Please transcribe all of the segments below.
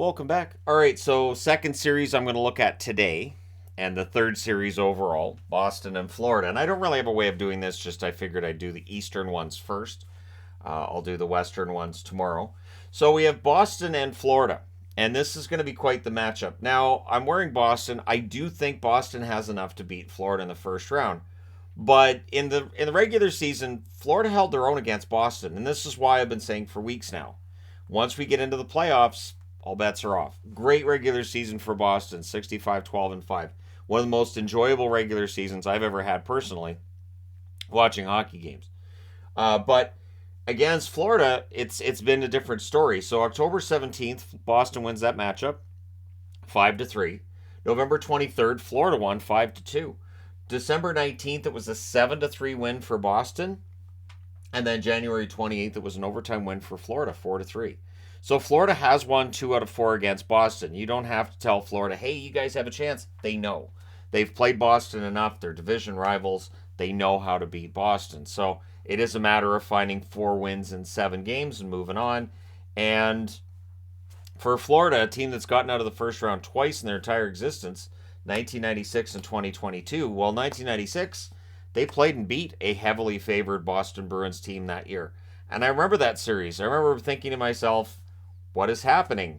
Welcome back. All right, so second series I'm going to look at today, and the third series overall, Boston and Florida. And I don't really have a way of doing this, just I figured I'd do the Eastern ones first. I'll do the Western ones tomorrow. So we have Boston and Florida, and this is going to be quite the matchup. Now, I'm wearing Boston. I do think Boston has enough to beat Florida in the first round. But in the regular season, Florida held their own against Boston, and this is why I've been saying for weeks now. Once we get into the playoffs, all bets are off. Great regular season for Boston, 65-12-5. One of the most enjoyable regular seasons I've ever had personally watching hockey games. But against Florida, it's been a different story. So October 17th, Boston wins that matchup 5-3. November 23rd, Florida won 5-2. December 19th, it was a 7-3 win for Boston. And then January 28th, it was an overtime win for Florida, 4-3. So Florida has won 2 out of 4 against Boston. You don't have to tell Florida, hey, you guys have a chance. They know. They've played Boston enough. They're division rivals. They know how to beat Boston. So it is a matter of finding 4 wins in 7 games and moving on. And for Florida, a team that's gotten out of the first round twice in their entire existence, 1996 and 2022. Well, 1996, they played and beat a heavily favored Boston Bruins team that year. And I remember that series. I remember thinking to myself, what is happening?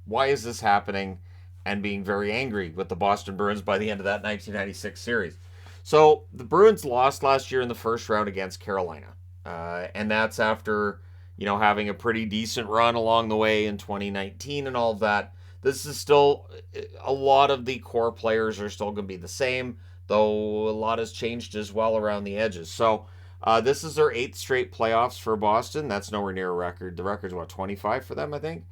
Why is this happening? And being very angry with the Boston Bruins by the end of that 1996 series. So the Bruins lost last year in the first round against Carolina. And that's after, having a pretty decent run along the way in 2019 and all of that. This is still, a lot of the core players are still going to be the same, though a lot has changed as well around the edges. So this is their 8th straight playoffs for Boston. That's nowhere near a record. The record's, 25 for them, I think.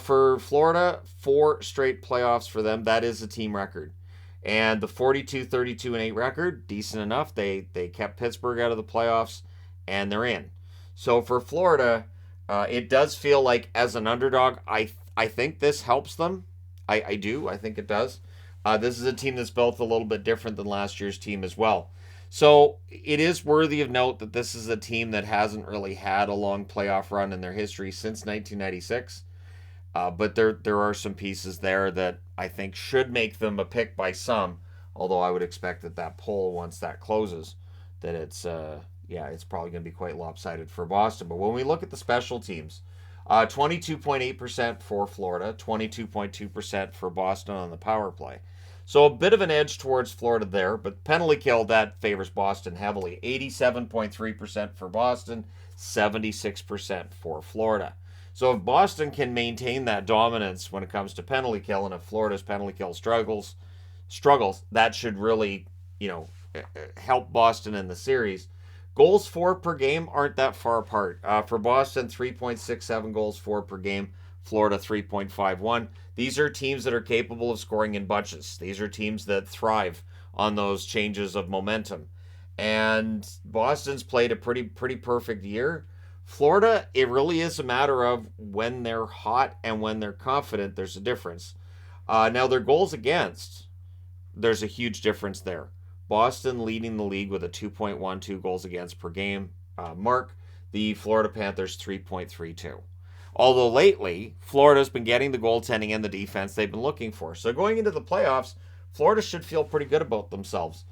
For Florida, 4 straight playoffs for them. That is a team record. And the 42-32-8 record, decent enough. They kept Pittsburgh out of the playoffs, and they're in. So for Florida, it does feel like as an underdog, I think this helps them. I do. I think it does. This is a team that's built a little bit different than last year's team as well. So it is worthy of note that this is a team that hasn't really had a long playoff run in their history since 1996. But there are some pieces there that I think should make them a pick by some. Although I would expect that poll, once that closes, that it's probably going to be quite lopsided for Boston. But when we look at the special teams, 22.8% for Florida, 22.2% for Boston on the power play. So a bit of an edge towards Florida there, but penalty kill, that favors Boston heavily. 87.3% for Boston, 76% for Florida. So if Boston can maintain that dominance when it comes to penalty kill, and if Florida's penalty kill struggles, that should really, help Boston in the series. Goals for per game aren't that far apart. For Boston, 3.67 goals for per game. Florida, 3.51. These are teams that are capable of scoring in bunches. These are teams that thrive on those changes of momentum. And Boston's played a pretty perfect year. Florida, it really is a matter of when they're hot and when they're confident, there's a difference. Now, their goals against, there's a huge difference there. Boston leading the league with a 2.12 goals against per game mark. The Florida Panthers, 3.32. Although lately, Florida's been getting the goaltending and the defense they've been looking for. So going into the playoffs, Florida should feel pretty good about themselves.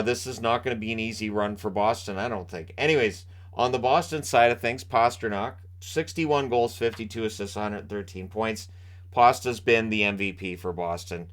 This is not going to be an easy run for Boston, I don't think. Anyways, on the Boston side of things, Pastrnak, 61 goals, 52 assists, 113 points. Pasta's been the MVP for Boston.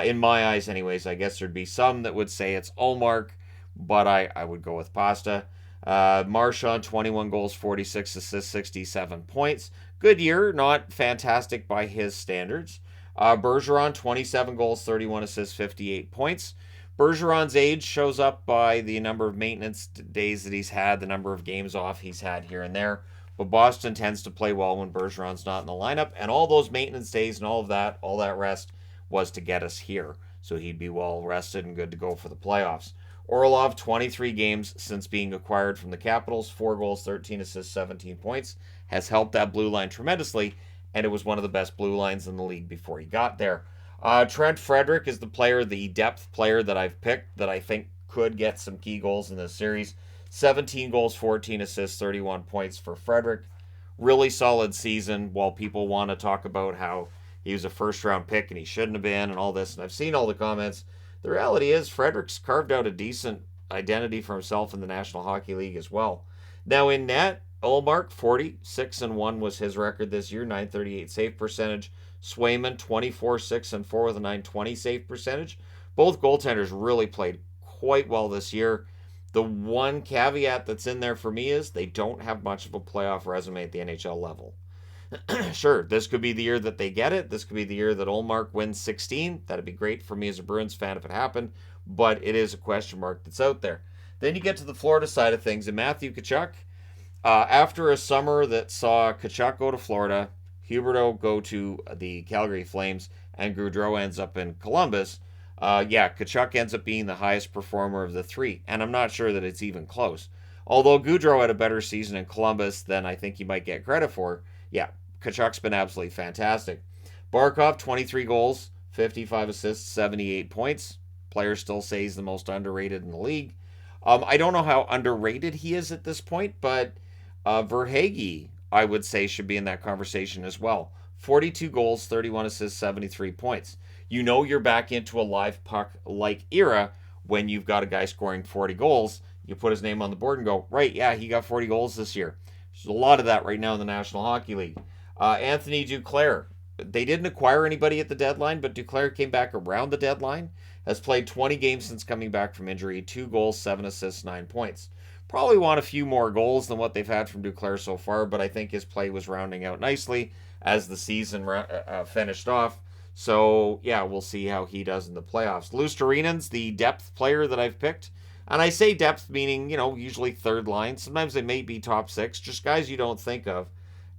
In my eyes, anyways. I guess there'd be some that would say it's Ullmark, but I would go with Pasta. Marchand, 21 goals, 46 assists, 67 points. Good year, not fantastic by his standards. Bergeron, 27 goals, 31 assists, 58 points. Bergeron's age shows up by the number of maintenance days that he's had, the number of games off he's had here and there. But Boston tends to play well when Bergeron's not in the lineup, and all those maintenance days and all that rest was to get us here. So he'd be well rested and good to go for the playoffs. Orlov, 23 games since being acquired from the Capitals, 4 goals, 13 assists, 17 points, has helped that blue line tremendously, and it was one of the best blue lines in the league before he got there. Trent Frederick is the depth player that I've picked that I think could get some key goals in this series. 17 goals, 14 assists, 31 points for Frederick. really solid season. While people want to talk about how he was a first-round pick and he shouldn't have been and all this, and I've seen all the comments, the reality is Frederick's carved out a decent identity for himself in the National Hockey League as well. Now in net, Ullmark 46-1 was his record this year, 938 save percentage. Swayman 24-6-4 with a 920 save percentage. Both goaltenders really played quite well this year. The one caveat that's in there for me is they don't have much of a playoff resume at the NHL level. Sure, this could be the year that they get it. This could be the year that Ullmark wins 16. That'd be great for me as a Bruins fan if it happened, but it is a question mark that's out there. Then you get to the Florida side of things, and Matthew Tkachuk, after a summer that saw Tkachuk go to Florida, Huberdeau go to the Calgary Flames, and Gaudreau ends up in Columbus, Tkachuk ends up being the highest performer of the three, and I'm not sure that it's even close. Although Gaudreau had a better season in Columbus than I think he might get credit for, Tkachuk's been absolutely fantastic. Barkov, 23 goals, 55 assists, 78 points. Players still say he's the most underrated in the league. I don't know how underrated he is at this point, but Verhaeghe, I would say, should be in that conversation as well. 42 goals, 31 assists, 73 points. You know you're back into a live puck-like era when you've got a guy scoring 40 goals. You put his name on the board and go, right, yeah, he got 40 goals this year. There's a lot of that right now in the National Hockey League. Anthony Duclair. They didn't acquire anybody at the deadline, but Duclair came back around the deadline. Has played 20 games since coming back from injury. 2 goals, 7 assists, 9 points. Probably want a few more goals than what they've had from Duclair so far, but I think his play was rounding out nicely as the season finished off. So, we'll see how he does in the playoffs. Lustarinen's the depth player that I've picked. And I say depth meaning, usually third line. Sometimes they may be top 6. Just guys you don't think of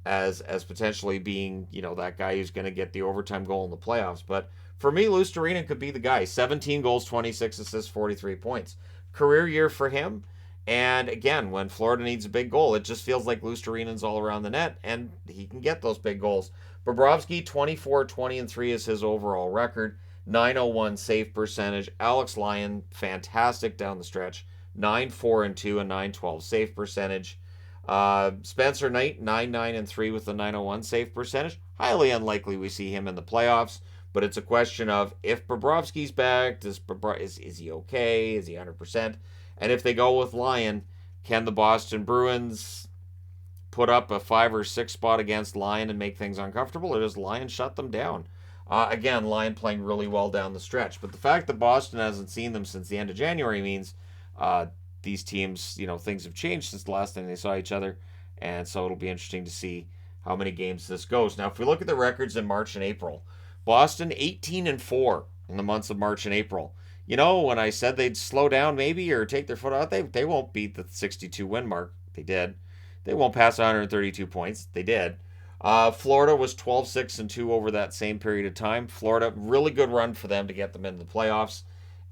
as potentially being, that guy who's going to get the overtime goal in the playoffs. But for me, Luostarinen could be the guy. 17 goals, 26 assists, 43 points. Career year for him. And again, when Florida needs a big goal, it just feels like Luostarinen's all around the net, and he can get those big goals. Bobrovsky, 24, 20, and 3 is his overall record. 901 save percentage. Alex Lyon, fantastic down the stretch. 9-4 and 2 and 912 save percentage. Spencer Knight, 9-9 and 3 with the 901 save percentage. Highly unlikely we see him in the playoffs, but it's a question of if Bobrovsky's back, is he okay? Is he 100%? And if they go with Lyon, can the Boston Bruins put up a 5 or 6 spot against Lyon and make things uncomfortable, or does Lyon shut them down? Again, Lyon playing really well down the stretch. But the fact that Boston hasn't seen them since the end of January means these teams, things have changed since the last time they saw each other. And so it'll be interesting to see how many games this goes. Now, if we look at the records in March and April, Boston 18-4 in the months of March and April. When I said they'd slow down maybe or take their foot out, they won't beat the 62 win mark. They did. They won't pass 132 points. They did. Florida was 12-6 and 2 over that same period of time. Florida, really good run for them to get them into the playoffs.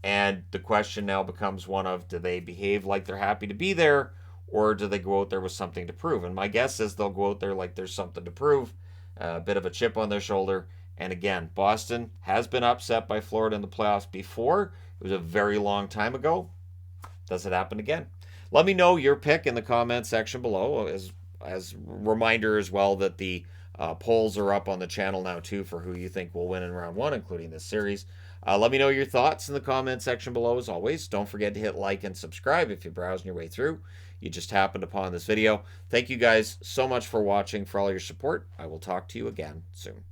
And the question now becomes one of, do they behave like they're happy to be there, or do they go out there with something to prove? And my guess is they'll go out there like there's something to prove, a bit of a chip on their shoulder. And again, Boston has been upset by Florida in the playoffs before. It was a very long time ago. Does it happen again? Let me know your pick in the comment section below. As a reminder as well that the polls are up on the channel now too for who you think will win in round 1, including this series. Let me know your thoughts in the comment section below as always. Don't forget to hit like and subscribe if you're browsing your way through. You just happened upon this video. Thank you guys so much for watching, for all your support. I will talk to you again soon.